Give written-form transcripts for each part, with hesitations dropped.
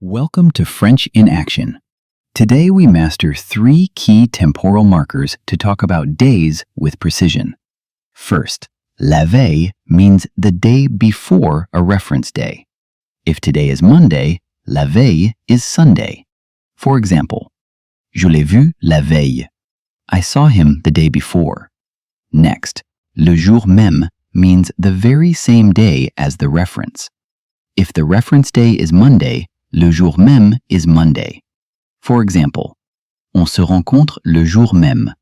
Welcome to French in Action. Today we master 3 key temporal markers to talk about days with precision. First, la veille means the day before a reference day. If today is Monday, la veille is Sunday. For example, je l'ai vu la veille. I saw him the day before. Next, le jour même means the very same day as the reference. If the reference day is Monday, le jour même is Monday. For example, on se rencontre le jour même.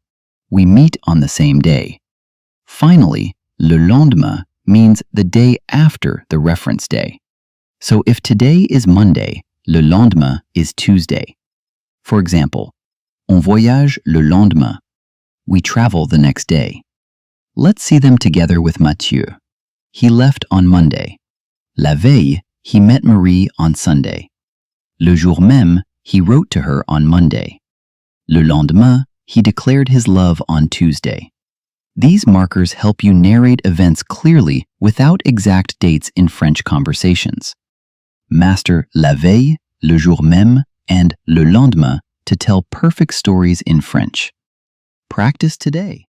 We meet on the same day. Finally, le lendemain means the day after the reference day. So if today is Monday, le lendemain is Tuesday. For example, on voyage le lendemain. We travel the next day. Let's see them together with Mathieu. He left on Monday. La veille, he met Marie on Sunday. Le jour même, he wrote to her on Monday. Le lendemain, he declared his love on Tuesday. These markers help you narrate events clearly without exact dates in French conversations. Master la veille, le jour même, and le lendemain to tell perfect stories in French. Practice today.